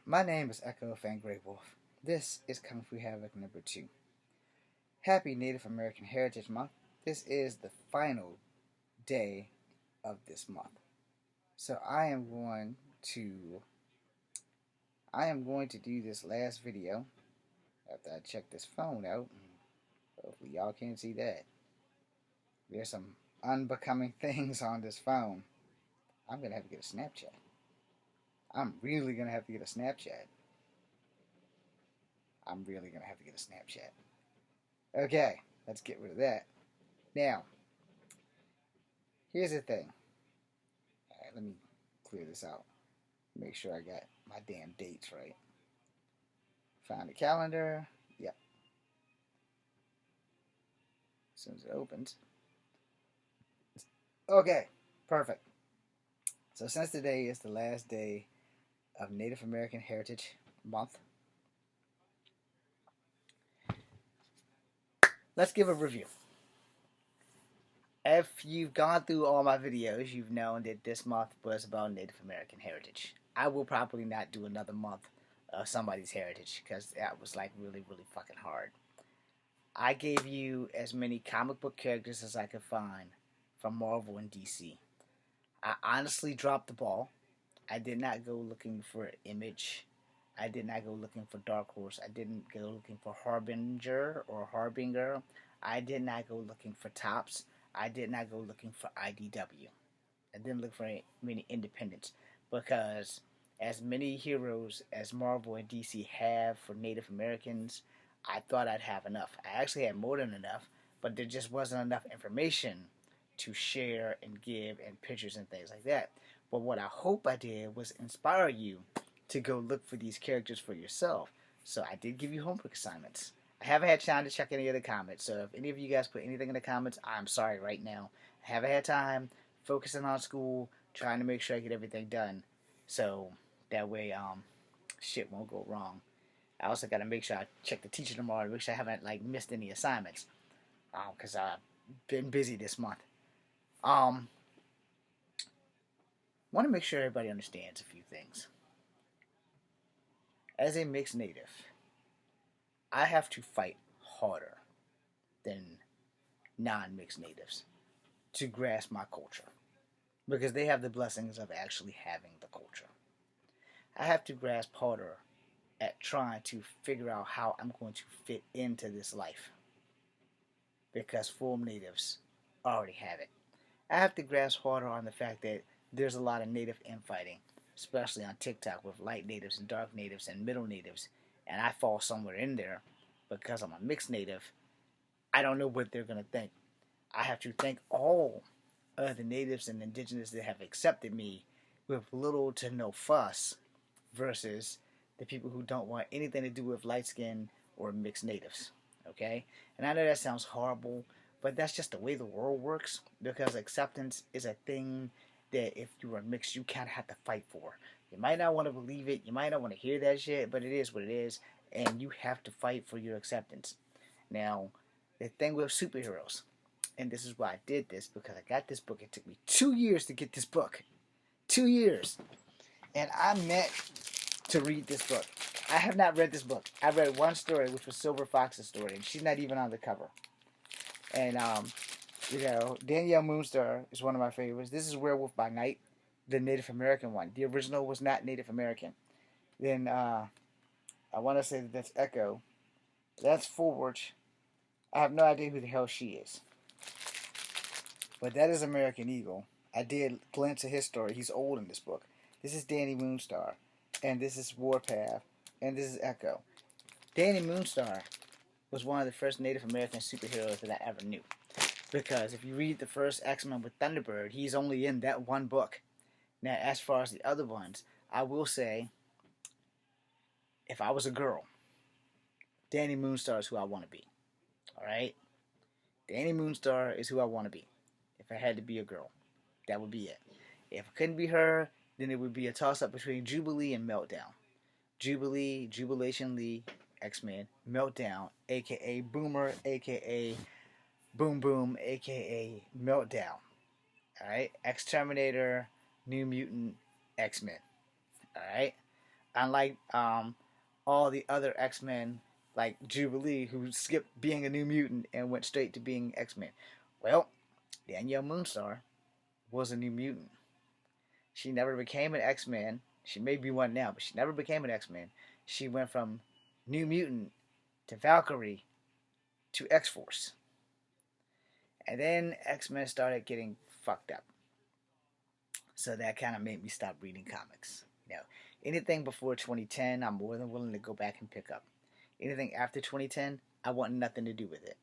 My name is Echo Fan Grey Wolf. This is Kung Fu Havoc number 2. Happy Native American Heritage Month. This is the final day of this month. So I am going to do this last video after I check this phone out. Hopefully y'all can't see that. There's some unbecoming things on this phone. I'm gonna have to get a Snapchat. I'm really gonna have to get a Snapchat. Okay, let's get rid of that. Now, here's the thing. Alright, let me clear this out. Make sure I got my damn dates right. Find the calendar. Yep. As soon as it opens. Okay, perfect. So since today is the last day of Native American Heritage Month, let's give a review. If you've gone through all my videos, you've known that this month was about Native American heritage. I will probably not do another month of somebody's heritage because that was like really, really fucking hard. I gave you as many comic book characters as I could find from Marvel and DC. I honestly dropped the ball. I did not go looking for Image. I did not go looking for Dark Horse. I didn't go looking for Harbinger or Harbinger. I did not go looking for Tops. I did not go looking for IDW. I didn't look for many independents because as many heroes as Marvel and DC have for Native Americans, I thought I'd have enough. I actually had more than enough, but there just wasn't enough information to share and give and pictures and things like that. But what I hope I did was inspire you to go look for these characters for yourself. So I did give you homework assignments. I haven't had time to check any of the comments, so if any of you guys put anything in the comments, I'm sorry right now. I haven't had time, focusing on school, trying to make sure I get everything done, so that way shit won't go wrong. I also got to make sure I check the teacher tomorrow to make sure I haven't missed any assignments, because I've been busy this month. Want to make sure everybody understands a few things. As a mixed native, I have to fight harder than non-mixed natives to grasp my culture because they have the blessings of actually having the culture. I have to grasp harder at trying to figure out how I'm going to fit into this life because full natives already have it. I have to grasp harder on the fact that there's a lot of native infighting, especially on TikTok with light natives and dark natives and middle natives, and I fall somewhere in there because I'm a mixed native. I don't know what they're going to think. I have to thank all of the natives and indigenous that have accepted me with little to no fuss versus the people who don't want anything to do with light skin or mixed natives. Okay? And I know that sounds horrible, but that's just the way the world works because acceptance is a thing that if you are mixed, you kind of have to fight for. You might not want to believe it, you might not want to hear that shit, but it is what it is, and you have to fight for your acceptance. Now, the thing with superheroes, and this is why I did this, because I got this book. It took me 2 years to get this book. 2 years. And I meant to read this book. I have not read this book. I read one story, which was Silver Fox's story, and she's not even on the cover. And, Danielle Moonstar is one of my favorites. This is Werewolf by Night, the Native American one. The original was not Native American. Then, I want to say that that's Echo. That's Forge. I have no idea who the hell she is. But that is American Eagle. I did glance at his story. He's old in this book. This is Danny Moonstar. And this is Warpath. And this is Echo. Danny Moonstar was one of the first Native American superheroes that I ever knew. Because if you read the first X-Men with Thunderbird, he's only in that one book. Now, as far as the other ones, I will say, if I was a girl, Danny Moonstar is who I want to be. Alright? Danny Moonstar is who I want to be. If I had to be a girl, that would be it. If I couldn't be her, then it would be a toss-up between Jubilee and Meltdown. Jubilee, Jubilation Lee, X-Men, Meltdown, a.k.a. Boomer, a.k.a. Boom Boom, a.k.a. Meltdown. Alright? Exterminator, New Mutant, X-Men. Alright? Unlike all the other X-Men, like Jubilee, who skipped being a New Mutant and went straight to being X-Men. Well, Danielle Moonstar was a New Mutant. She never became an X-Men. She may be one now, but she never became an X-Men. She went from New Mutant to Valkyrie to X-Force. And then X-Men started getting fucked up. So that kind of made me stop reading comics. Anything before 2010, I'm more than willing to go back and pick up. Anything after 2010, I want nothing to do with it.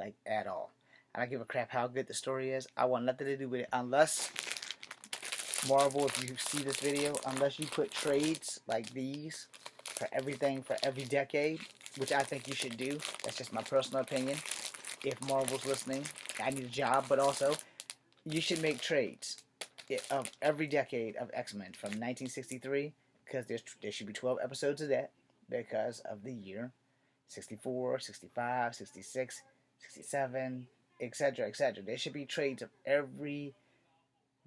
Like, at all. I don't give a crap how good the story is. I want nothing to do with it unless, Marvel, if you see this video, unless you put trades like these for everything for every decade, which I think you should do. That's just my personal opinion. If Marvel's listening, I need a job, but also, you should make trades of every decade of X-Men from 1963, because there should be 12 episodes of that because of the year 64, 65, 66, 67, etc., etc. There should be trades of every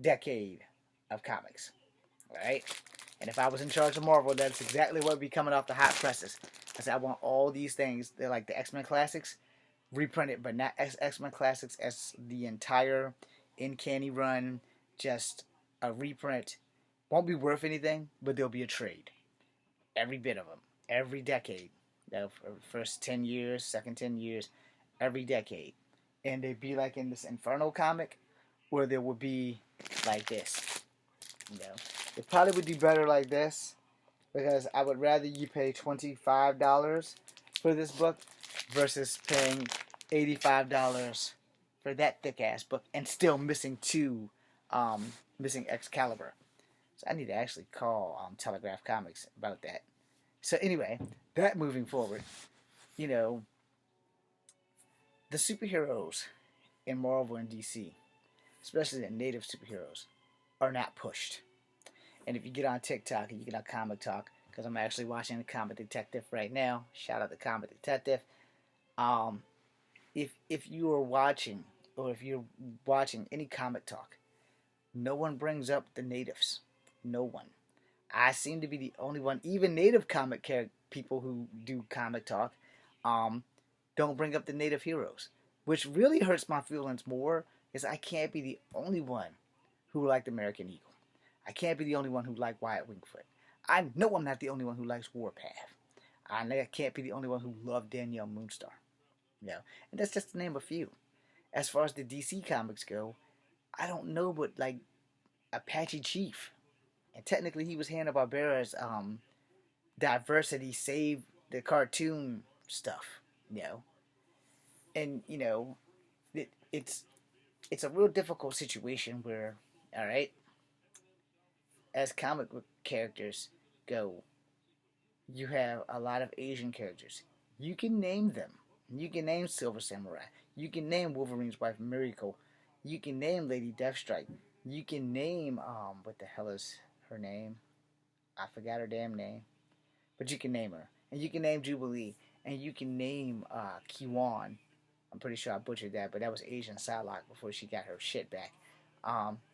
decade of comics, right? And if I was in charge of Marvel, that's exactly what would be coming off the hot presses. I said I want all these things. They're like the X-Men classics, reprinted, but not X-Men classics as the entire Uncanny run, just a reprint. Won't be worth anything, but there'll be a trade. Every bit of them, every decade. The first 10 years, second 10 years, every decade. And they'd be like in this Inferno comic, where there would be like this. It probably would do better like this, because I would rather you pay $25 for this book versus paying $85 for that thick ass book and still missing missing Excalibur. So I need to actually call Telegraph Comics about that. So anyway, that moving forward, you know, the superheroes in Marvel and DC, especially the native superheroes, are not pushed. And if you get on TikTok and you get on Comic Talk, because I'm actually watching the Comic Detective right now, shout out to Comic Detective. Um, if you are watching, or if you're watching any Comic Talk, no one brings up the natives. No one. I seem to be the only one. Even native comic people who do Comic Talk, don't bring up the native heroes, which really hurts my feelings more. Is I can't be the only one who liked American Eagle. I can't be the only one who liked Wyatt Wingfoot. I know I'm not the only one who likes Warpath. I know I can't be the only one who loved Danielle Moonstar. And that's just to name a few. As far as the DC comics go, I don't know, but like Apache Chief, and technically he was Hanna-Barbera's diversity save the cartoon stuff. You know, and it's a real difficult situation where, all right, as comic book characters go, you have a lot of Asian characters. You can name them. You can name Silver Samurai. You can name Wolverine's wife Miracle. You can name Lady Deathstrike. You can name what the hell is her name? I forgot her damn name. But you can name her. And you can name Jubilee. And you can name Kiwan. I'm pretty sure I butchered that, but that was Asian Psylocke before she got her shit back.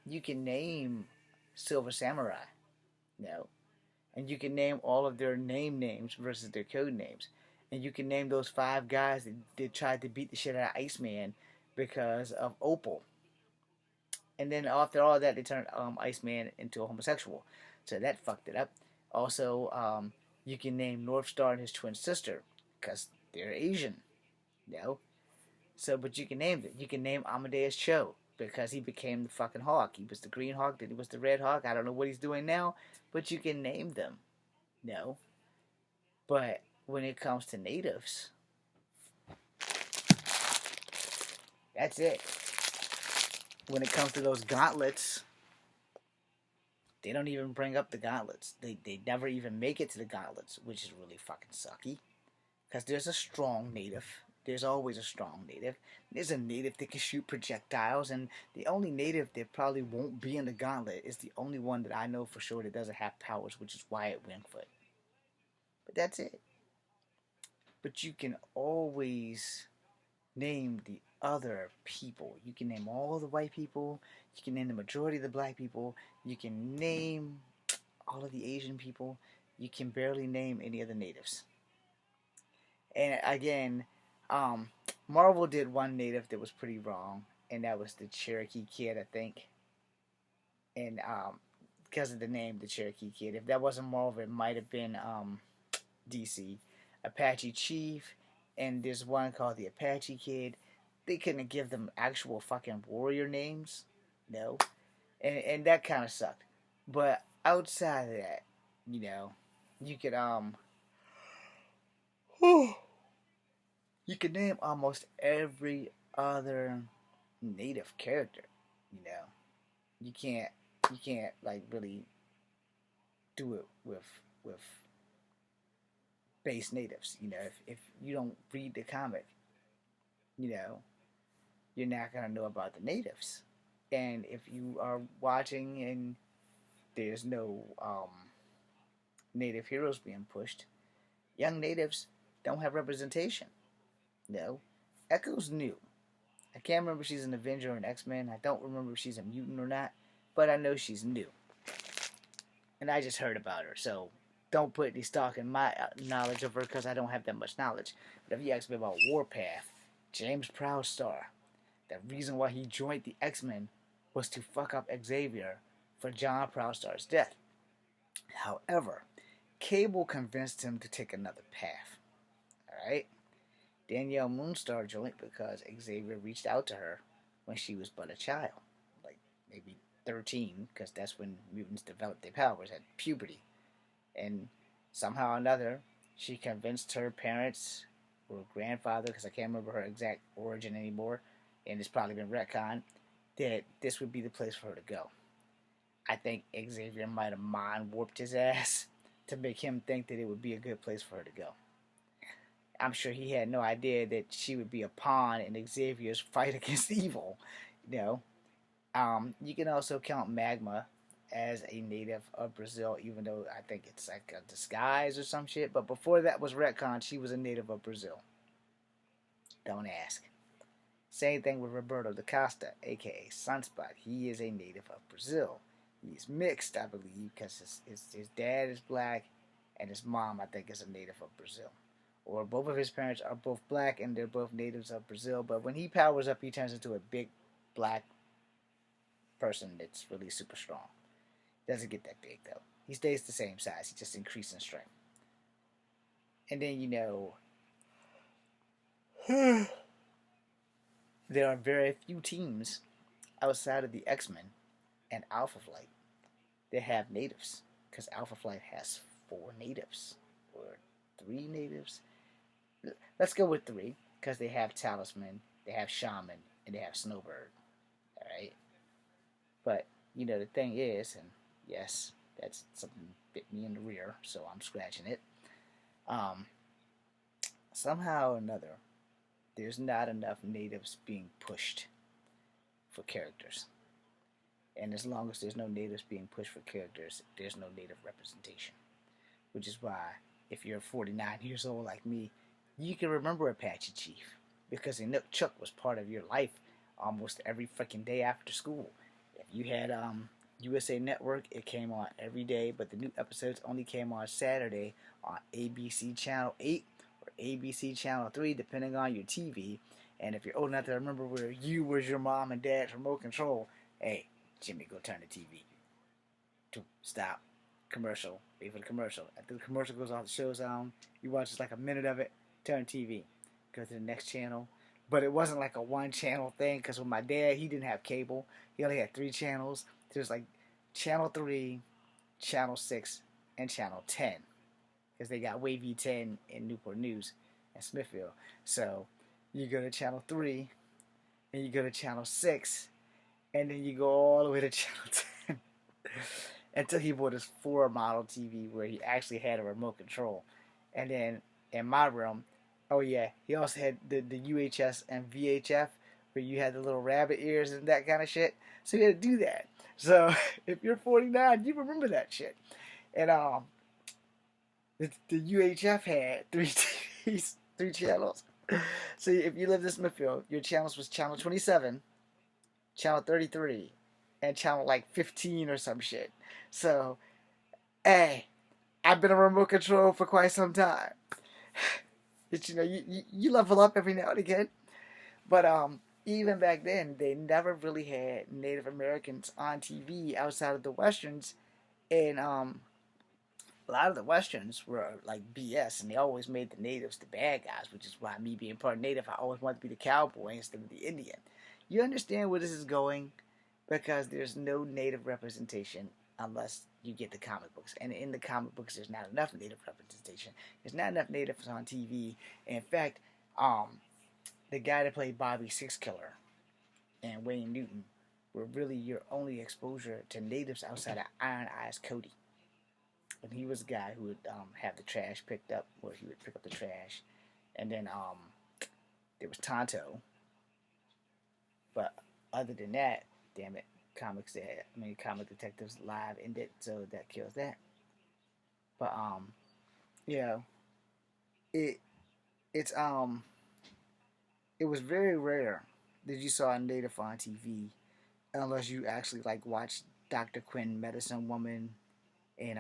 You can name Silver Samurai. No. And you can name all of their names versus their code names. And you can name those 5 guys that tried to beat the shit out of Iceman because of Opal. And then after all that, they turned Iceman into a homosexual. So that fucked it up. Also, you can name Northstar and his twin sister because they're Asian. So, but you can name it. You can name Amadeus Cho because he became the fucking Hawk. He was the Green Hawk, then he was the Red Hawk. I don't know what he's doing now, but you can name them. But when it comes to natives, that's it. When it comes to those gauntlets, they don't even bring up the gauntlets. They never even make it to the gauntlets, which is really fucking sucky. Because there's a strong native. There's always a strong native. There's a native that can shoot projectiles, and the only native that probably won't be in the gauntlet is the only one that I know for sure that doesn't have powers, which is Wyatt Wingfoot. But that's it. But you can always name the other people. You can name all the white people. You can name the majority of the black people. You can name all of the Asian people. you can barely name any of the natives. And again, um, Marvel did one native that was pretty wrong, and that was the Cherokee Kid, I think. And because of the name, the Cherokee Kid. If that wasn't Marvel, it might have been DC. Apache Chief, and there's one called the Apache Kid. They couldn't give them actual fucking warrior names, no, and that kind of sucked. But outside of that, you know, you could you could name almost every other native character. You know, you can't like really do it with base natives. You know, if you don't read the comic, you know, you're not gonna know about the natives. And if you are watching and there's no native heroes being pushed, young natives don't have representation. No, Echo's new. I can't remember if she's an Avenger or an X-Men. I don't remember if she's a mutant or not, but I know she's new. And I just heard about her, so don't put any stock in my knowledge of her because I don't have that much knowledge. But if you ask me about Warpath, James Proudstar, the reason why he joined the X-Men was to fuck up Xavier for John Proudstar's death. However, Cable convinced him to take another path. Alright? Danielle Moonstar joined because Xavier reached out to her when she was but a child. Like maybe 13, because that's when mutants develop their powers at puberty. And somehow or another, she convinced her parents or grandfather, because I can't remember her exact origin anymore, and it's probably been retconned, that this would be the place for her to go. I think Xavier might have mind warped his ass to make him think that it would be a good place for her to go. I'm sure he had no idea that she would be a pawn in Xavier's fight against evil. You know, you can also count Magma as a native of Brazil, even though I think it's like a disguise or some shit. But before that was retcon, she was a native of Brazil. Don't ask. Same thing with Roberto da Costa, aka Sunspot. He is a native of Brazil. He's mixed, I believe, because his dad is black and his mom, I think, is a native of Brazil. Or both of his parents are both black and they're both natives of Brazil. But when he powers up, he turns into a big black person that's really super strong. Doesn't get that big, though. He stays the same size. He just increases in strength. And then, you know, there are very few teams outside of the X-Men and Alpha Flight that have natives. Because Alpha Flight has 4 natives. Or 3 natives. Let's go with 3. Because they have Talisman, they have Shaman, and they have Snowbird. Alright? But, you know, the thing is, and yes, that's something bit me in the rear, so I'm scratching it. Somehow or another, there's not enough natives being pushed for characters. And as long as there's no natives being pushed for characters, there's no native representation. Which is why, if you're 49 years old like me, you can remember Apache Chief. Because Inuk Chuck was part of your life almost every freaking day after school. If you had USA Network, it came on every day, but the new episodes only came on Saturday on ABC Channel 8 or ABC Channel 3, depending on your TV. And if you're old enough to remember where you was your mom and dad's remote control, hey, Jimmy, go turn the TV. Stop. Commercial. Wait for the commercial. After the commercial goes off, the show's on. You watch just like a minute of it, turn TV. Go to the next channel. But it wasn't like a one channel thing, because with my dad, he didn't have cable. He only had 3 channels. There's like Channel 3, Channel 6, and Channel 10. Because they got Wavy 10 in Newport News and Smithfield. So you go to Channel 3, and you go to Channel 6, and then you go all the way to Channel 10. Until he bought his 4 model TV where he actually had a remote control. And then in my room, oh yeah, he also had the UHS and VHF where you had the little rabbit ears and that kind of shit. So you had to do that. So if you're 49, you remember that shit. And the UHF had 3 TVs, 3 channels. So if you lived in Smithfield, your channels was Channel 27, Channel 33, and Channel like 15 or some shit. So, hey, I've been a remote control for quite some time. But you level up every now and again. But even back then, they never really had Native Americans on TV outside of the westerns, and a lot of the westerns were like BS, and they always made the natives the bad guys, which is why me being part native, I always wanted to be the cowboy instead of the Indian. You understand where this is going? Because there's no native representation unless you get the comic books, and in the comic books, there's not enough native representation. There's not enough natives on TV. In fact, the guy that played Bobby Sixkiller and Wayne Newton were really your only exposure to natives outside of Iron Eyes Cody. And he was a guy who would have the trash picked up, or he would pick up the trash. And then there was Tonto. But other than that, damn it, Comic Detectives Live ended, so that kills that. But you know, it it's it was very rare that you saw a native on TV, unless you actually like watched Dr. Quinn, Medicine Woman, and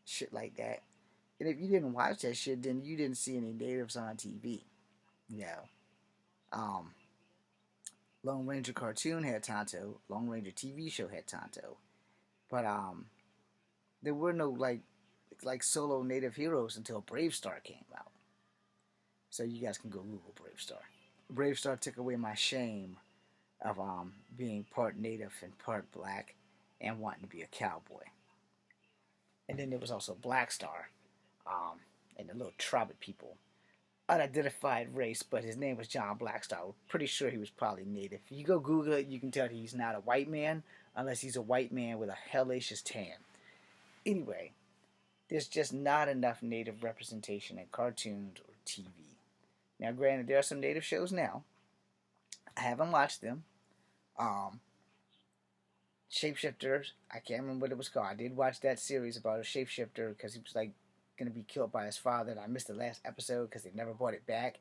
shit like that. And if you didn't watch that shit, then you didn't see any natives on TV. You know, um, Lone Ranger cartoon had Tonto. Lone Ranger TV show had Tonto. But there were no like solo native heroes until Brave Star came out. So you guys can go Google Brave Star. Brave Star took away my shame of being part native and part black and wanting to be a cowboy. And then there was also Black Star, and the little tribal people. Unidentified race, but his name was John Blackstar. We're pretty sure he was probably native. If you go Google it, you can tell he's not a white man unless he's a white man with a hellacious tan. Anyway, there's just not enough native representation in cartoons or TV. Now, granted, there are some native shows now. I haven't watched them. Um, Shapeshifters, I can't remember what it was called. I did watch that series about a shapeshifter because he was like going to be killed by his father, and I missed the last episode because they never brought it back.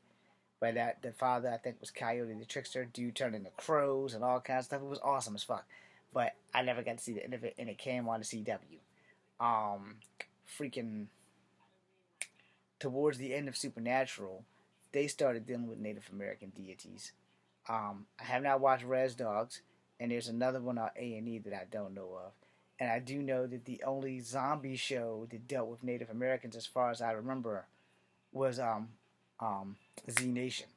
But that the father, I think, was Coyote the Trickster. Dude turned into crows and all kinds of stuff. It was awesome as fuck. But I never got to see the end of it, and it came on the CW. Um, Freaking towards the end of Supernatural, they started dealing with Native American deities. I have not watched Res Dogs, and there's another one on A&E that I don't know of. And I do know that the only zombie show that dealt with Native Americans, as far as I remember, was Z Nation.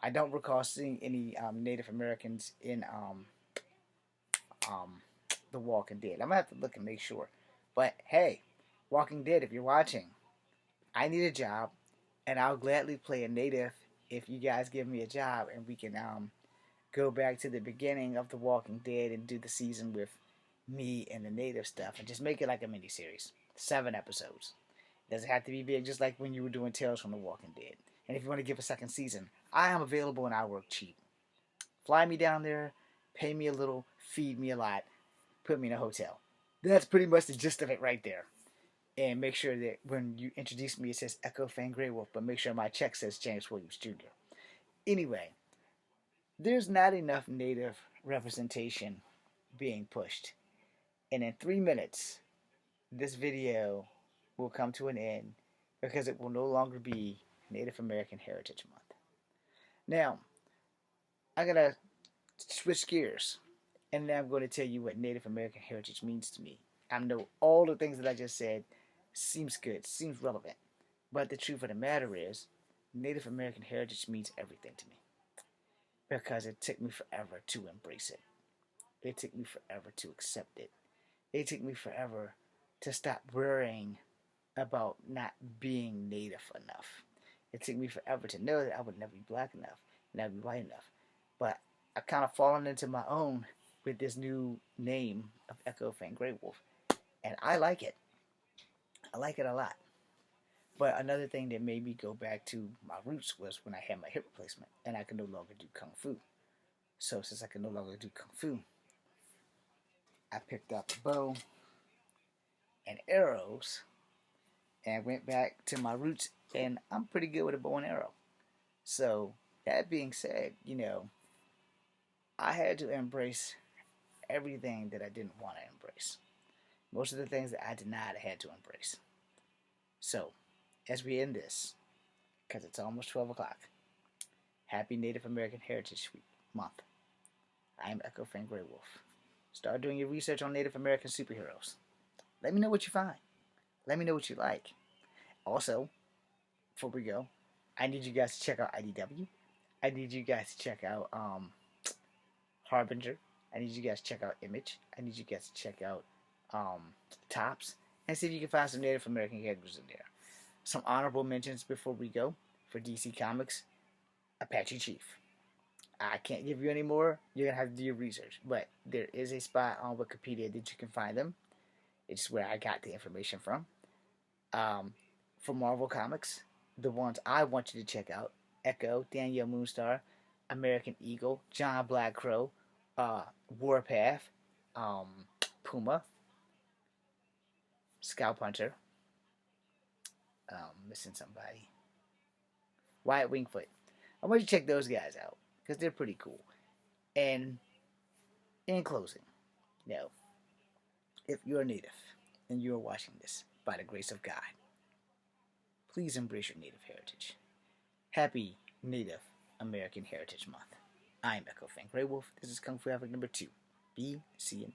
I don't recall seeing any Native Americans in um, The Walking Dead. I'm gonna have to look and make sure. But hey, Walking Dead, if you're watching, I need a job, and I'll gladly play a native if you guys give me a job, and we can go back to the beginning of The Walking Dead and do the season with me and the native stuff, and just make it like a miniseries, 7 episodes. Doesn't have to be big, just like when you were doing Tales from the Walking Dead. And if you want to give a second season, I am available and I work cheap. Fly me down there, pay me a little, feed me a lot, put me in a hotel. That's pretty much the gist of it right there. And make sure that when you introduce me, it says Echo Fan Grey Wolf, but make sure my check says James Williams Jr. Anyway, there's not enough native representation being pushed. And in 3 minutes, this video will come to an end because it will no longer be Native American Heritage Month. Now, I'm going to switch gears, and now I'm going to tell you what Native American heritage means to me. I know all the things that I just said seems good, seems relevant, but the truth of the matter is, Native American heritage means everything to me because it took me forever to embrace it. It took me forever to accept it. It took me forever to stop worrying about not being native enough. It took me forever to know that I would never be black enough, never be white enough. But I kind of fallen into my own with this new name of Echo Fan Grey Wolf, and I like it. I like it a lot. But another thing that made me go back to my roots was when I had my hip replacement, and I could no longer do kung fu. So since I could no longer do kung fu, I picked up a bow and arrows and went back to my roots, and I'm pretty good with a bow and arrow. So that being said, I had to embrace everything that I didn't want to embrace. Most of the things that I denied, I had to embrace. So, as we end this, because it's almost 12 o'clock, happy Native American Heritage Week Month. I am Echo Fan Grey Wolf. Start doing your research on Native American superheroes. Let me know what you find. Let me know what you like. Also, before we go, I need you guys to check out IDW. I need you guys to check out Harbinger. I need you guys to check out Image. I need you guys to check out Tops. And see if you can find some Native American characters in there. Some honorable mentions before we go for DC Comics. Apache Chief. I can't give you any more. You're going to have to do your research. But there is a spot on Wikipedia that you can find them. It's where I got the information from. For Marvel Comics, the ones I want you to check out: Echo, Danielle Moonstar, American Eagle, John Black Crow, Warpath, Puma, Scalp Hunter, missing somebody, Wyatt Wingfoot. I want you to check those guys out because they're pretty cool. And in closing, if you're a native and you're watching this by the grace of God, please embrace your native heritage. Happy Native American Heritage Month. I'm Echo Fan Grey Wolf. This is Kung Fu Epic number 2. Be seeing